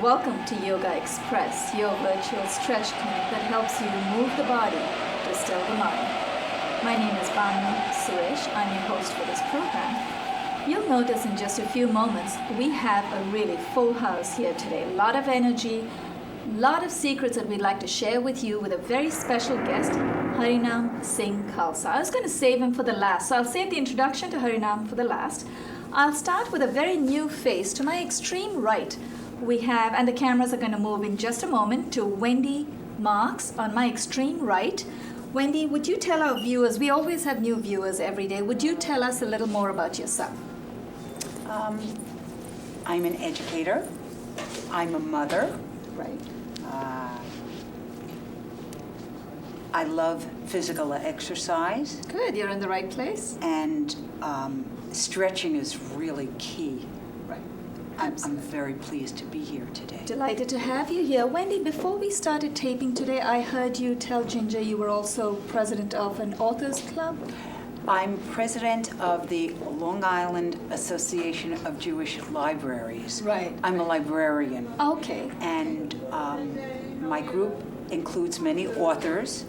Welcome to Yogaxpress, your virtual stretch clinic that helps you move the body to still the mind. My name is Suresh. I'm your host for this program. You'll notice in just a few moments, we have a really full house here today. A lot of energy, a lot of secrets that we'd like to share with you with a very special guest, Singh Khalsa. I was going to save him for the last, so I'll save the introduction to Harinam for the last. I'll start with a very new face. To my extreme right, we have, and the cameras are going to move in just a moment, to Wendy Marx on my extreme right. Wendy, would you tell our viewers, we always have new viewers every day, would you tell us a little more about yourself? I'm an educator. I'm a mother. Right. I love physical exercise. Good, you're in the right place. And stretching is really key. Right. I'm very pleased to be here today. Delighted to have you here. Wendy, before we started taping today, I heard you tell Ginger you were also president of an authors club. I'm president of the Long Island Association of Jewish Libraries. Right. I'm a librarian. Okay. And my group includes many authors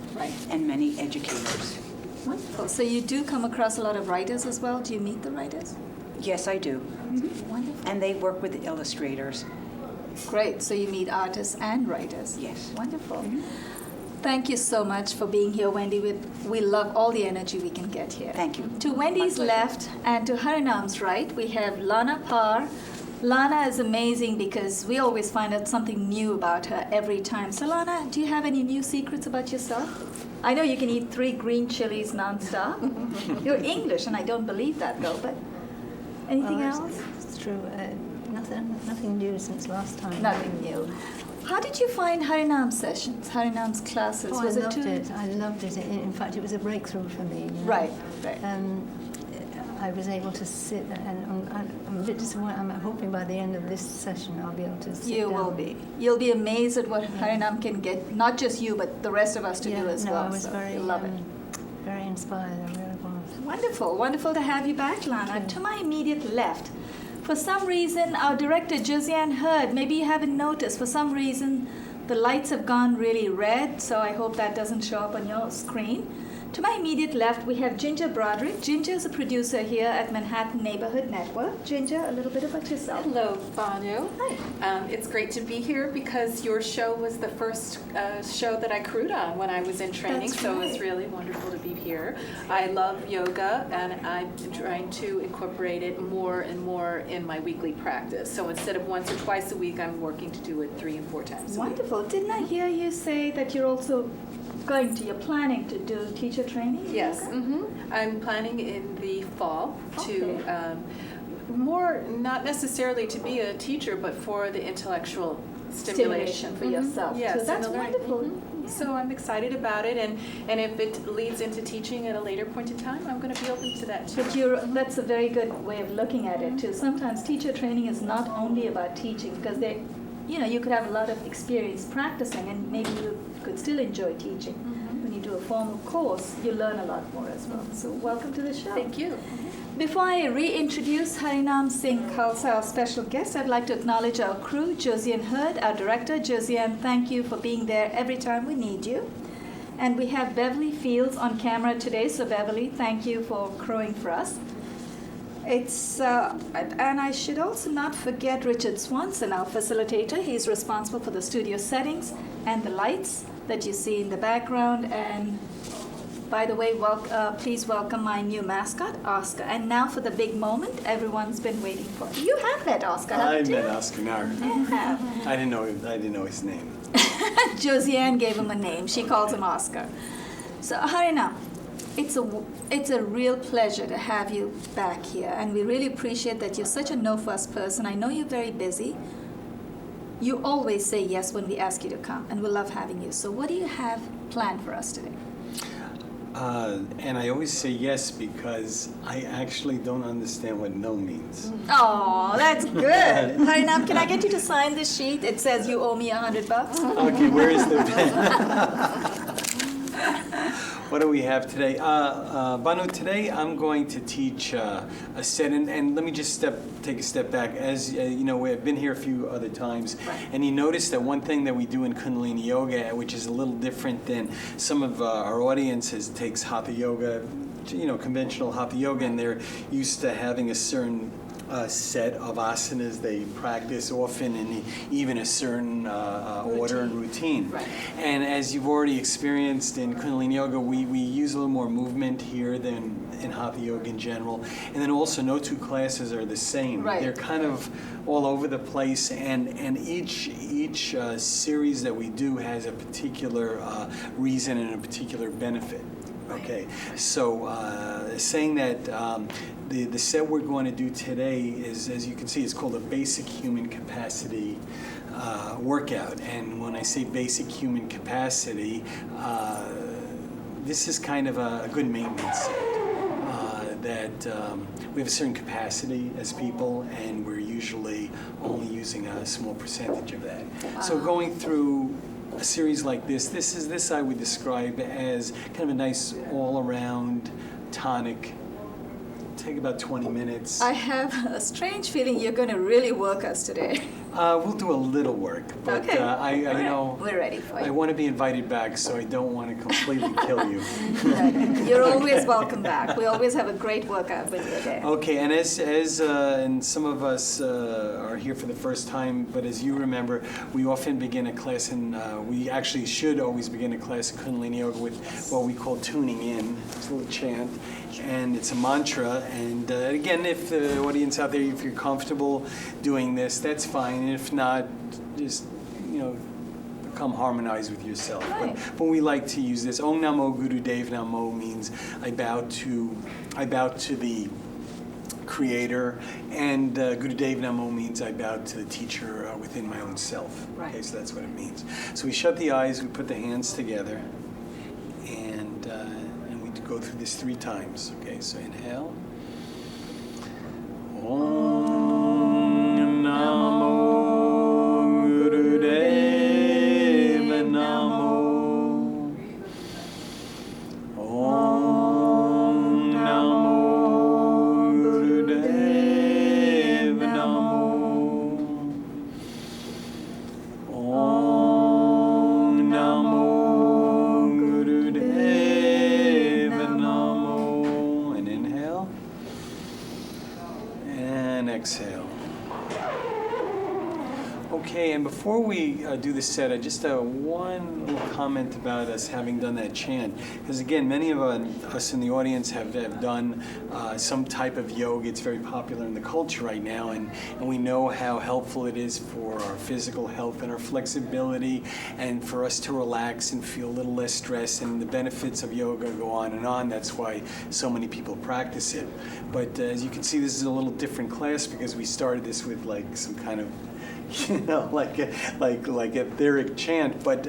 and many educators. Wonderful. So you do come across a lot of writers as well. Do you meet the writers? Yes, I do. Mm-hmm. Wonderful. And they work with illustrators. Great. So you meet artists and writers. Yes. Wonderful. Mm-hmm. Thank you so much for being here, Wendy. We love all the energy we can get here. Thank you. To Wendy's left and to Harinam's right, we have Lana Parr. Lana is amazing because we always find out something new about her every time. So Lana, do you have any new secrets about yourself? I know you can eat 3 green chilies nonstop. You're English, and I don't believe that though, but anything else? It's true. Nothing new since last time. Nothing new. How did you find Harinam's sessions, Harinam's classes? Oh, I loved it. I loved it. In fact, it was a breakthrough for me. You know? Right. I was able to sit, and I'm a bit disappointed. I'm hoping by the end of this session I'll be able to sit You down. will be. You'll be amazed at what Harinam can get, not just you, but the rest of us to do as well. I was so very, you'll love it. very inspired. I really was. Wonderful. Wonderful to have you back, Lana. To my immediate left, for some reason, our director, Josiane Hurd, maybe you haven't noticed, for some reason, the lights have gone really red, so I hope that doesn't show up on your screen. To my immediate left, we have Ginger Broderick. Ginger is a producer here at Manhattan Neighborhood Network. Ginger, a little bit about yourself. Hello, Banu. Hi. It's great to be here because your show was the first show that I crewed on when I was in training, That's so right. it's really wonderful to be here. I love yoga, and I'm trying to incorporate it more and more in my weekly practice. So instead of once or twice a week, I'm working to do it 3 and 4 times a week. Wonderful. Didn't I hear you say that you're also you're planning to do teacher training? Yes. I'm planning in the fall to more, not necessarily to be a teacher, but for the intellectual stimulation for yourself. Yes, So that's and the wonderful. Yeah. So I'm excited about it, and if it leads into teaching at a later point in time, I'm going to be open to that too. But that's a very good way of looking at it too. Sometimes teacher training is not only about teaching, because you could have a lot of experience practicing, and maybe you could still enjoy teaching. When you do a formal course, you learn a lot more as well. So welcome to the show. Thank you. Before I reintroduce Singh Khalsa, our special guest, I'd like to acknowledge our crew, Josiane Hurd, our director. Josiane, thank you for being there every time we need you. And we have Beverly Fields on camera today. So Beverly, thank you for crewing for us. And I should also not forget Richard Swanson, our facilitator. He's responsible for the studio settings and the lights that you see in the background. And by the way, please welcome my new mascot, Oscar. And now for the big moment everyone's been waiting for. You have met Oscar, haven't you? I met Oscar now. You have. I didn't know his name. Josiane gave him a name. She calls him Oscar. So Harinam, it's a real pleasure to have you back here, and we really appreciate that you're such a no-fuss person. I know you're very busy. You always say yes when we ask you to come, and we love having you. So what do you have planned for us today? And I always say yes because I actually don't understand what no means. Oh, that's good. Harinam, can I get you to sign this sheet? It says you owe me $100. Okay, where is the pen? What do we have today? Banu, today I'm going to teach a set, and let me just take a step back. As you know, we've been here a few other times, and you notice that one thing that we do in Kundalini Yoga, which is a little different than some of our audiences, takes Hatha Yoga, conventional Hatha Yoga, and they're used to having a certain set of asanas they practice often in even a certain order and routine. Right. And as you've already experienced in Kundalini Yoga, we use a little more movement here than in Hatha Yoga in general. And then also no two classes are the same. Right. They're kind of all over the place, and each series that we do has a particular reason and a particular benefit. Okay, so saying that the set we're going to do today is, as you can see, it's called a basic human capacity workout. And when I say basic human capacity, this is kind of a good maintenance set. That we have a certain capacity as people, and we're usually only using a small percentage of that. So going through a series like this I would describe as kind of a nice all-around tonic. Take about 20 minutes. I have a strange feeling you're going to really work us today. We'll do a little work, but Okay. We're ready for I you. want to be invited back, so I don't want to completely kill you. You're always welcome back. We always have a great workout when you're there. Okay, and as and some of us are here for the first time, but as you remember, we often begin a class, and we actually should always begin a class in Kundalini Yoga with what we call tuning in. It's a little chant, and it's a mantra. And again, if the audience out there, if you're comfortable doing this, that's fine. And if not, just become harmonized with yourself. Right. But we like to use this. Om Namo Gurudev Namo means I bow to the Creator, and Gurudev Namo means I bow to the teacher within my own self. Right. Okay, so that's what it means. So we shut the eyes, we put the hands together, and we go through this 3 times. Okay, so inhale. Om Namo Gurudev Namo. Om Namo Gurudev Namo. Om Namo Gurudev Namo. And inhale. And exhale. Okay, and before we do the set, I just one little comment about us having done that chant. Because again, many of us in the audience have done some type of yoga. It's very popular in the culture right now, and we know how helpful it is for our physical health and our flexibility, and for us to relax and feel a little less stress, and the benefits of yoga go on and on. That's why so many people practice it. But as you can see, this is a little different class because we started this with like some kind of like etheric chant, but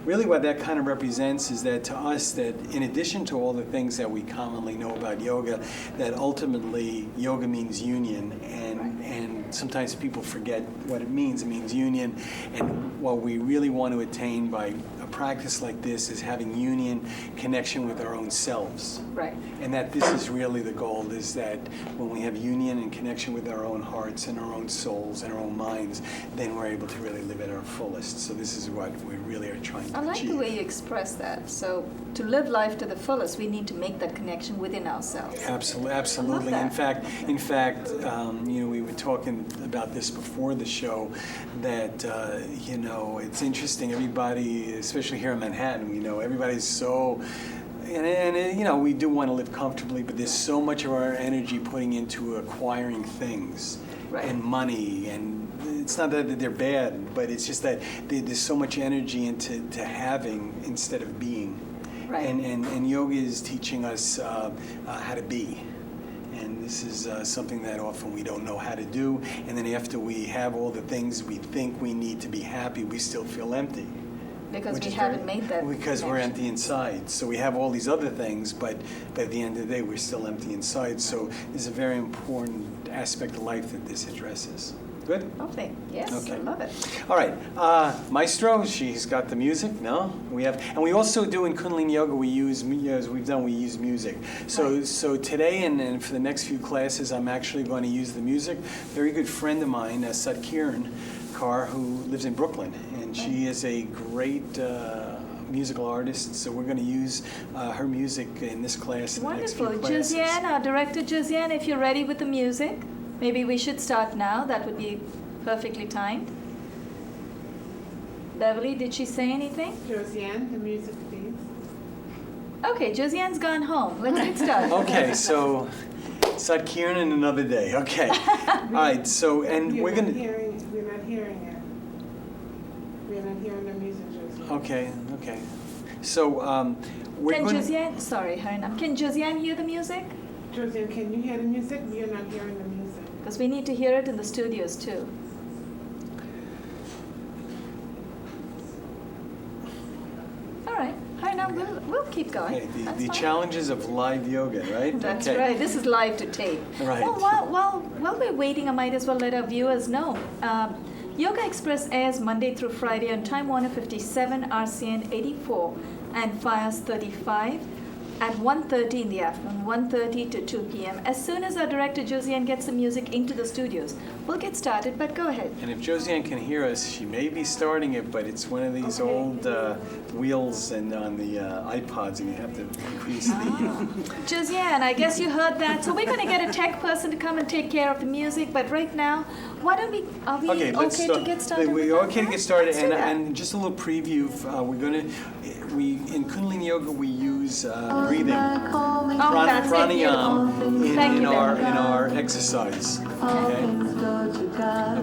really what that kind of represents is that to us, that in addition to all the things that we commonly know about yoga, that ultimately yoga means union, and sometimes people forget what it means. It means union, and what we really want to attain by a practice like this is having union, connection with our own selves. Right. And that this is really the goal, is that when we have union and connection with our own hearts and our own souls and our own minds, then we're able to really live at our fullest. So this is what we really are trying to I like achieve. the way you express that. So to live life to the fullest, we need to make that connection within ourselves. Absolutely, absolutely. I love In fact, we were talking about this before the show. That it's interesting. Everybody, especially here in Manhattan, we know everybody's so. And we do want to live comfortably, but there's so much of our energy putting into acquiring things, Right. and money, and it's not that they're bad, but it's just that there's so much energy into having instead of being. Right. And yoga is teaching us how to be. And this is something that often we don't know how to do. And then after we have all the things we think we need to be happy, we still feel empty. Because we haven't made that Because we're empty inside. So we have all these other things, but at the end of the day, we're still empty inside. So this is a very important aspect of life that this addresses. Good? Okay. Yes, Okay. I love it. All right, Maestro, she's got the music. No, and we also do in Kundalini Yoga. We use, as we've done, we use music. So today and for the next few classes, I'm actually going to use the music. Very good friend of mine, Satkiran Parr, who lives in Brooklyn, and she is a great musical artist. So we're going to use her music in this class. In Wonderful. the next few classes. Josiane, our director Josiane, if you're ready with the music, maybe we should start now. That would be perfectly timed. Beverly, did she say anything? Josiane, the music, please. Okay, Josiane's gone home. Let's get started. Okay, so Satkiran another day. Okay. All right. So we're going to. We're not hearing it. We're not hearing the music, Josiane. Okay. So we're Can going. Josiane, sorry, Harinam, can Josiane hear the music? Josiane, can you hear the music? We are not hearing the music. Because we need to hear it in the studios too. All right, Harinam, we'll keep going. Okay, That's the fine. challenges of live yoga, right? That's Okay. right. This is live to tape. Right. Well, while we're waiting, I might as well let our viewers know. Yogaxpress airs Monday through Friday on Time Warner 57, RCN 84, and Fios 35 at 1:30 in the afternoon, 1:30 to 2 p.m. As soon as our director Josiane gets the music into the studios, we'll get started. But go ahead. And if Josiane can hear us, she may be starting it, but it's one of these old wheels and on the iPods, and you have to increase the. Josiane, I guess you heard that. So we're going to get a tech person to come and take care of the music. But right now, why don't we? Are we okay, let's start. to get started? We're with okay to that? get started, Let's do that. and just a little preview. In Kundalini Yoga we use breathing, That's it, pranayama beautiful. Thank in you, our Beverly. exercise.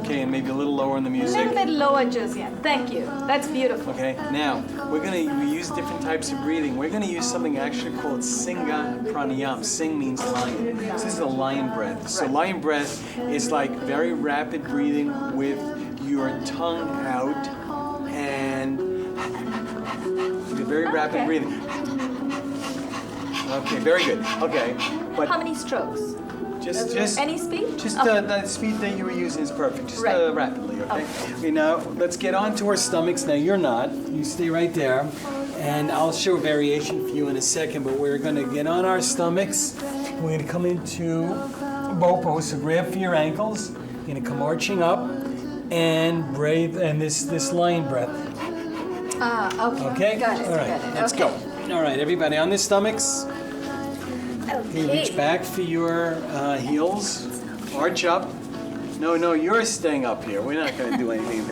Okay, and maybe a little lower in the A music. little bit lower, Josiane. Thank you. That's beautiful. Okay, now we use different types of breathing. We're going to use something actually called Singha pranayama. Sing means lion. So this is a lion breath. So lion breath is like very rapid breathing with your tongue out and very rapid Okay. breathing. Okay, very good. Okay, but How many strokes? just Any speed? Just Okay. the speed that you were using is perfect. Just Right. rapidly, okay? Okay, now let's get on to our stomachs. Now you're not. You stay right there. And I'll show a variation for you in a second, but we're going to get on our stomachs. We're going to come into bow pose, so grab for your ankles. You're going to come arching up and breathe, and this lion breath. Okay. Okay? Got it. All right, got it. let's okay. go. All right, everybody on their stomachs. You reach Okay. back for your heels, arch up. No, you're staying up here. We're not going to do anything.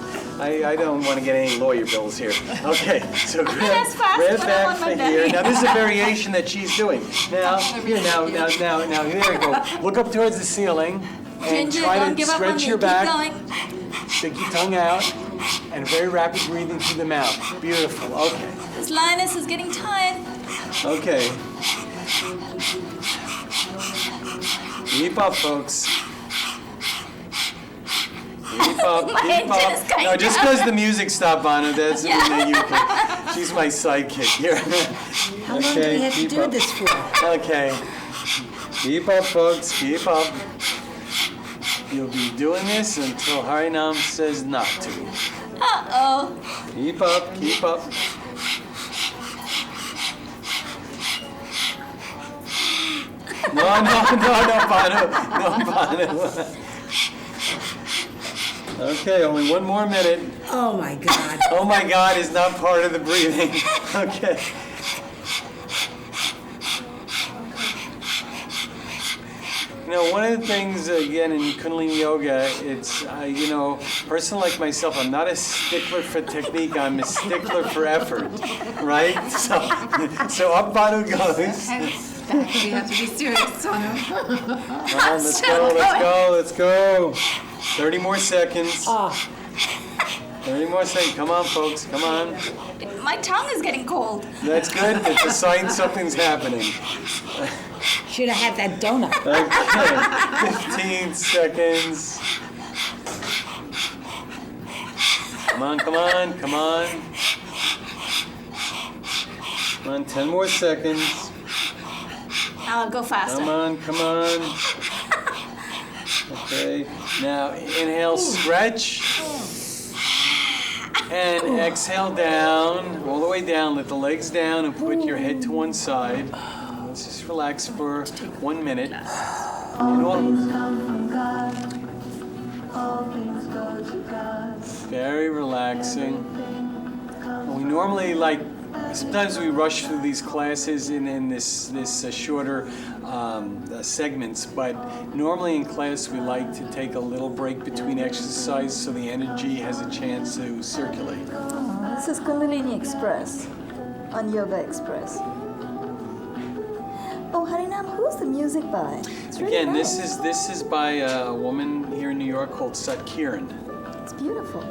I don't want to get any lawyer bills here. Okay, so grab That's fast, grab but I back want my for here. money. Now this is a variation that she's doing. Now, there you go. Look up towards the ceiling and Ginger, try don't to give up on stretch me. your Keep back. going. Stick your tongue out and very rapid breathing through the mouth. Beautiful. Okay. This lioness is getting tired. Okay. Keep up, folks. Keep up, My keep engine up. is going No, just down. because the music stopped on her, doesn't mean that you can. She's my sidekick here. How long do we have to keep do up. this for? Okay. Keep up, folks. Keep up. You'll be doing this until Harinam says not to. Uh-oh. Keep up, keep up. No, Banu. No, Banu. Okay, only one more minute. Oh my God. Oh my God is not part of the breathing. Okay. You know, one of the things, again, in Kundalini Yoga, it's, a person like myself, I'm not a stickler for technique, I'm a stickler for effort, right? So up Banu goes. We have to be serious on them. Come on, let's go. 30 more seconds. 30 more seconds. Come on, folks, come on. My tongue is getting cold. That's good. It's a sign something's happening. Should have had that donut. Okay, 15 seconds. Come on. Come on, 10 more seconds. I'll go faster. Come on. Okay, now inhale, stretch. And exhale down, all the way down. Let the legs down and put your head to one side. Let's just relax for 1 minute. Very relaxing. We normally sometimes we rush through these classes in this shorter segments, but normally in class we like to take a little break between exercise so the energy has a chance to circulate. This is Kundalini Express on Yogaxpress. Oh, Harinam, who's the music by? It's really Again, nice. this is by a woman here in New York called Satkiran. It's beautiful.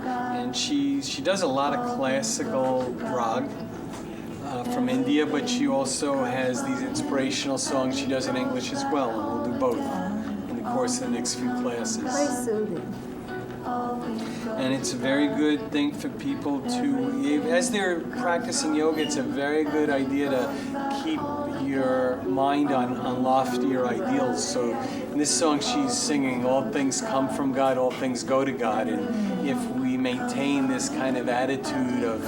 And she does a lot of classical rag from India, but she also has these inspirational songs she does in English as well, and we'll do both in the course of the next few classes. Very soothing. And it's a very good thing for people to, as they're practicing yoga, it's a very good idea to keep your mind on loftier ideals. So in this song she's singing, all things come from God, all things go to God. And if we maintain this kind of attitude of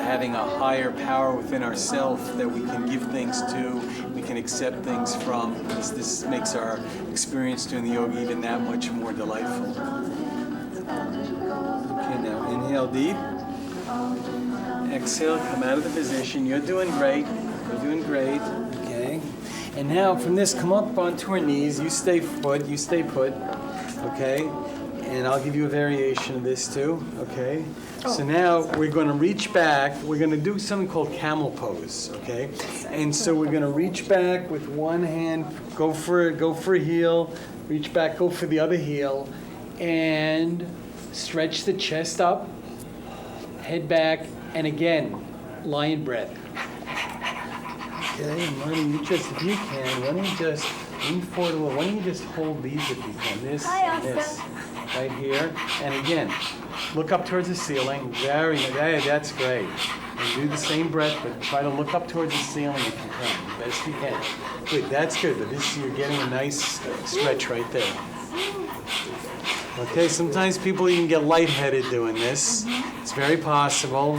having a higher power within ourselves that we can give things to, we can accept things from, this makes our experience doing the yoga even that much more delightful. Okay, now inhale deep. Exhale, come out of the position. You're doing great. Okay. And now from this, come up onto our knees. You stay put. Okay. And I'll give you a variation of this too. Okay. So now we're going to reach back. We're going to do something called camel pose. Okay. And so we're going to reach back with one hand. Go for a heel. Reach back. Go for the other heel. And stretch the chest up, head back, and again, lion breath. Okay, and why don't you just, if you can, why don't you just lean forward a little, why don't you just hold these if you can, this and this, right here, and again, look up towards the ceiling, that's great. And do the same breath, but try to look up towards the ceiling if you can, the best you can. Good, that's good, but you're getting a nice stretch right there. Okay, sometimes people even get lightheaded doing this. It's very possible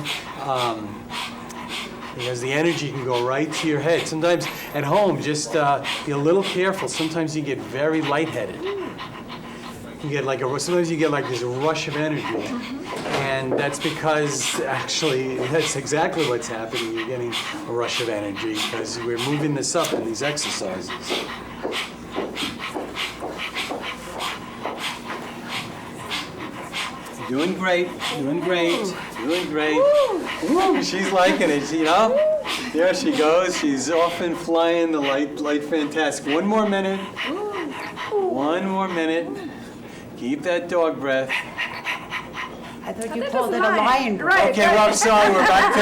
because the energy can go right to your head. Sometimes at home, just be a little careful. Sometimes you get very lightheaded. Sometimes you get like this rush of energy, and that's because actually that's exactly what's happening. You're getting a rush of energy because we're moving this up in these exercises. Doing great. Woo, she's liking it, There she goes. She's off and flying the light fantastic. One more minute. Keep that dog breath. I thought you called it a lion breath. Right. Okay, well, I'm sorry. We're back to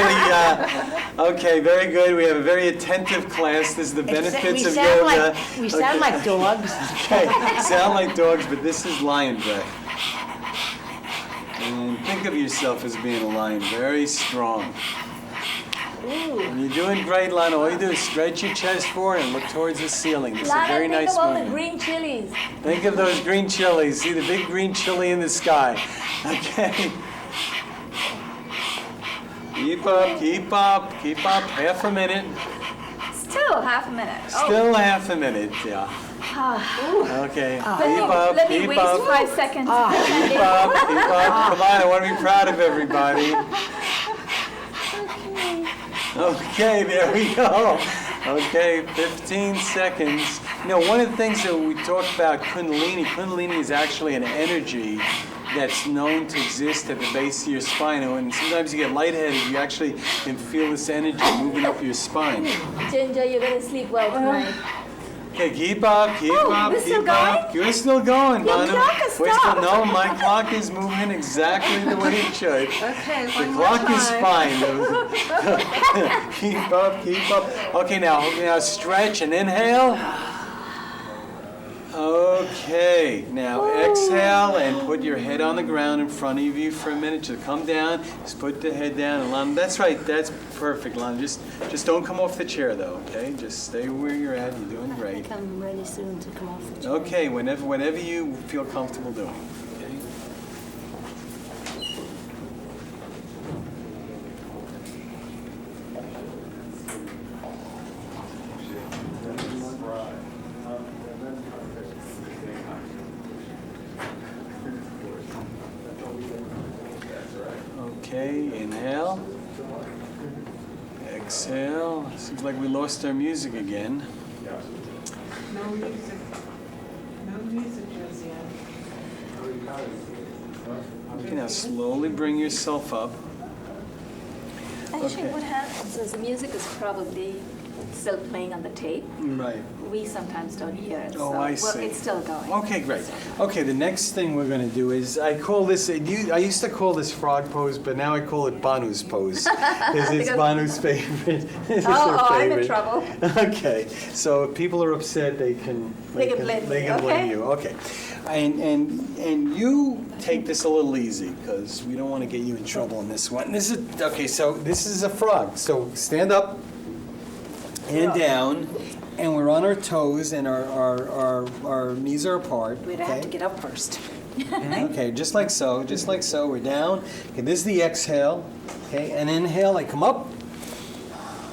the. Okay, very good. We have a very attentive class. This is the benefits of yoga. We sound like dogs. Okay, sound like dogs, but this is lion breath. And think of yourself as being a lion, very strong. And you're doing great, Lana. All you do is stretch your chest forward and look towards the ceiling. It's a very nice think of all movement. the green chilies. Think of those green chilies. See the big green chili in the sky. Okay. Keep up. Half a minute. Still half a minute. Still half a minute, yeah. Okay, Let me keep waste up. 5 seconds. Keep up. Come on, I want to be proud of everybody. Okay, there we go. Okay, 15 seconds. One of the things that we talked about Kundalini is actually an energy that's known to exist at the base of your spine. And when sometimes you get lightheaded, you actually can feel this energy moving up your spine. Ginger, you're going to sleep well tonight. Okay, keep up, keep up, we're still keep up. going? You're still going, Your Lana. clock has We're stopped. no, my clock is moving exactly the way it should. Okay, The one more clock is time. fine. Keep up, keep up. Okay, now stretch and inhale. Okay, now exhale and put your head on the ground in front of you for a minute. Just come down, just put the head down. And Lana, that's right, that's perfect, Lana. Just don't come off the chair though, okay? Just stay where you're at, you're doing I great. think I'm ready soon to come off the chair. Okay, whenever you feel comfortable doing. Okay. Okay, inhale. Exhale. Seems like we lost our music again. No music. No music just yet. Okay, now slowly bring yourself up. Actually, Okay. what happens is the music is probably still playing on the tape. Right. We sometimes don't hear it, Oh, so I see. it's still going. Okay, great. Okay, the next thing we're going to do is, I call this, I used to call this frog pose, but now I call it Banu's pose. Because it's Because- Banu's favorite. It's her Oh, I'm in favorite. trouble. Okay, so if people are upset, they can They can blame me, blame okay? you. Okay, and you take this a little easy because we don't want to get you in trouble on this one. This is okay. So this is a frog. So stand up and down, and we're on our toes, and our knees are apart. We'd have to get up first. Okay, just like so, just like so. We're down. Okay, this is the exhale. Okay, and inhale, I come up,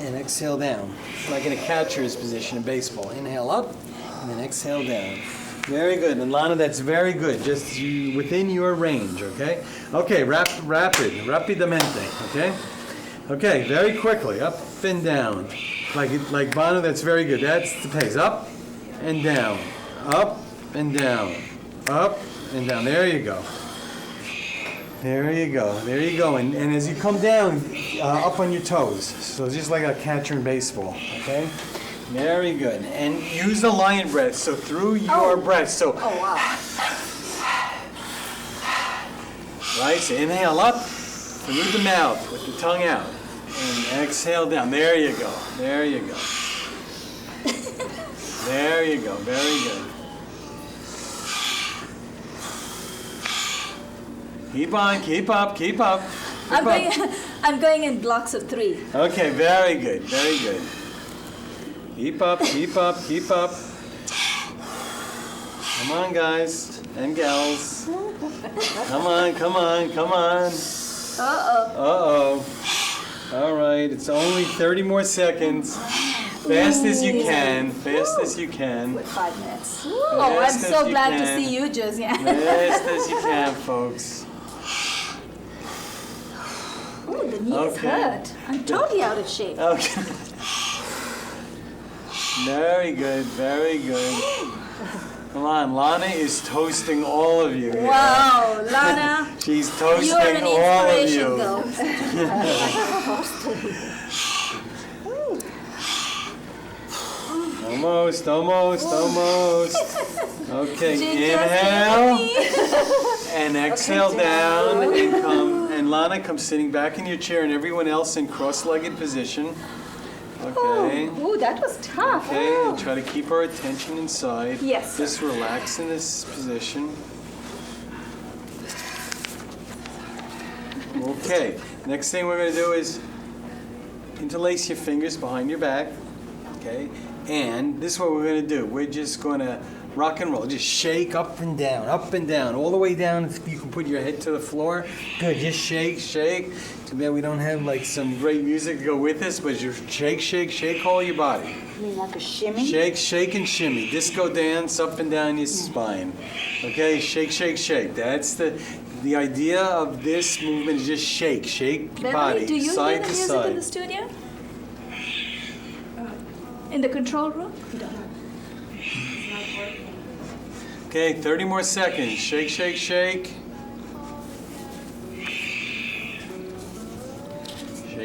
and exhale down, like in a catcher's position in baseball. Inhale up, and then exhale down. Very good, and Lana, that's very good. Just within your range. Okay. Okay, rapidamente. Okay. Okay, very quickly, up and down, like Banu. That's very good. That's the pace. Up and down, up and down, up and down. There you go. There you go. There you go. And as you come down, up on your toes. So just like a catcher in baseball. Okay. Very good. And use the lion breath. So through your breath. So. Oh, wow. Right. So inhale up through the mouth with the tongue out, and exhale down. There you go. There you go. There you go. Very good. Keep on, keep up, keep up. I'm going in blocks of 3. Okay, very good, very good. Keep up, keep up, keep up. Come on, guys and gals. Come on, come on, come on. Uh-oh. Uh-oh. All right, it's only 30 more seconds. Fast as you can, fast as you can. With 5 minutes. Oh, I'm Fast as so you glad to can. see you, Josie. Fast as you can, folks. Ooh, the knees Okay. hurt. I'm totally out of shape. Okay. Very good, very good. Come on, Lana is toasting all of you here. Wow, Lana, She's you're toasting an all of inspiration, you. though. Almost, almost, almost. Okay, Ginger, inhale stay and exhale down and come. And Lana, come sitting back in your chair, and everyone else in cross-legged position. Okay. Ooh, that was tough. Okay, and try to keep our attention inside. Yes, sir. Just relax in this position. Okay, next thing we're going to do is interlace your fingers behind your back. Okay, and this is what we're going to do. We're just going to rock and roll. Just shake up and down, all the way down. If you can put your head to the floor. Good, just shake, shake. Too bad we don't have like some great music to go with this, but just shake, shake, shake all your body. You mean like a shimmy? Shake, shake, and shimmy. Disco dance up and down your spine. Okay, shake, shake, shake. That's the idea of this movement is just shake, shake your Beverly, body, do you side hear the to music side. in the studio? In the control room? Okay, 30 more seconds. Shake, shake, shake.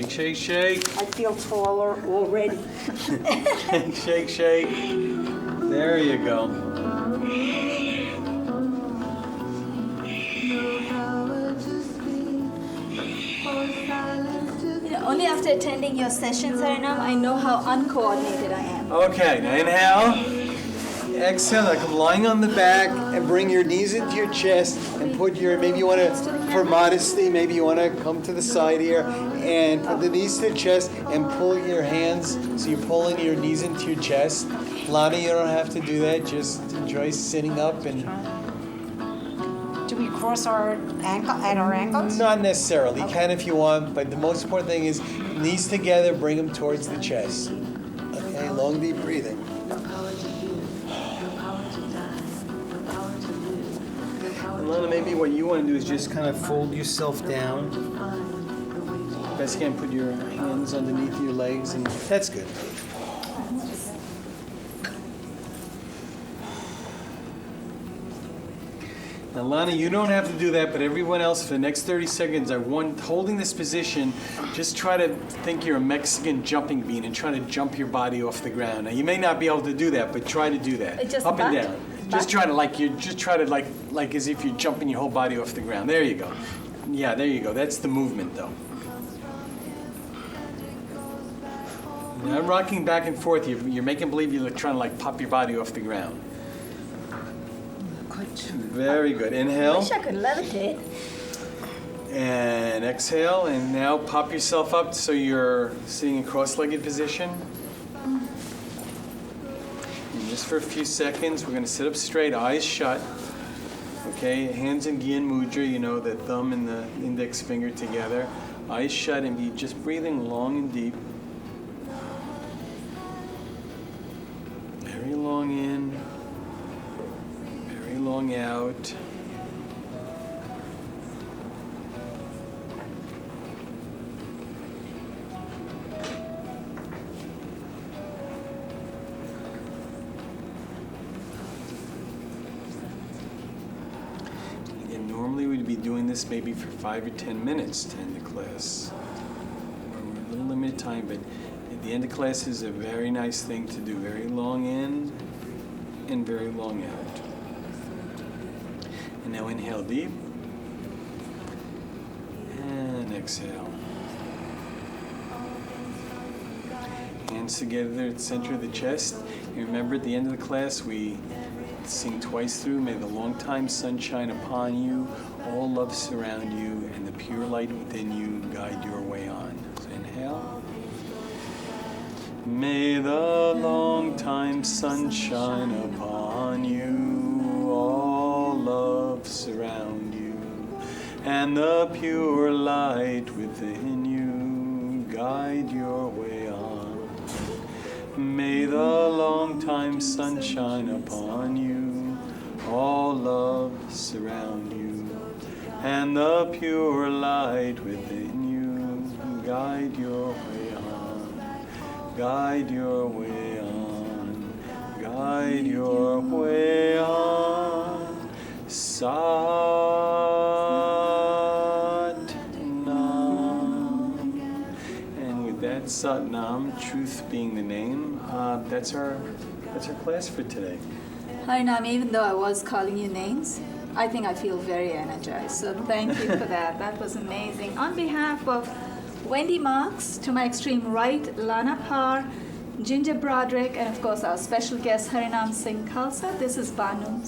Shake, shake, shake. I feel taller already. Shake, shake, shake. There you go. Only after attending your sessions, Harinam, I know how uncoordinated I am. Okay, now inhale. Exhale, now come lying on the back and bring your knees into your chest and put your, maybe you want to, for modesty, maybe you want to come to the side here and put the knees to the chest and pull your hands, so you're pulling your knees into your chest. Lana, you don't have to do that, just enjoy sitting up and... Do we cross our ankle at our ankles? Not necessarily, you can if you want, but the most important thing is knees together, bring them towards the chest. Okay, long deep breathing. And Lana, maybe what you want to do is just kind of fold yourself down. Best you can, put your hands underneath your legs, and that's good. Now, Lana, you don't have to do that, but everyone else, for the next 30 seconds, I want, holding this position, just try to think you're a Mexican jumping bean and try to jump your body off the ground. Now, you may not be able to do that, but try to do that. Just up and back? down. Just try to like as if you're jumping your whole body off the ground. There you go. Yeah, there you go. That's the movement, though. You're not rocking back and forth. You're making believe you're trying to like pop your body off the ground. Very good. I Inhale. wish I could levitate. And exhale. And now pop yourself up so you're sitting in cross-legged position. And just for a few seconds, we're going to sit up straight, eyes shut. Okay, hands in Gyan Mudra, you know, the thumb and the index finger together. Eyes shut and be just breathing long and deep. Very long in. Long out. Again, normally we'd be doing this maybe for 5 or 10 minutes to end the class. We're a little limited time, but at the end of class is a very nice thing to do. Very long in and very long out. And now inhale deep, and exhale. Hands together at the center of the chest. And remember, at the end of the class, we sing twice through, may the long time sun shine upon you, all love surround you, and the pure light within you guide your way on. So inhale. May the long time sun shine upon you, all love surround you, and the pure light within you guide your way on. May the long time sun shine upon you, all love surround you, and the pure light within you guide your way on, guide your way on, guide your way on. Sat-Nam. And with that Sat-Nam, truth being the name, that's our class for today. Harinam, even though I was calling you names, I think I feel very energized. So thank you for that. That was amazing. On behalf of Wendy Marx, to my extreme right, Lana Parr, Ginger Broderick, and of course our special guest Harinam Singh Khalsa, this is Banu.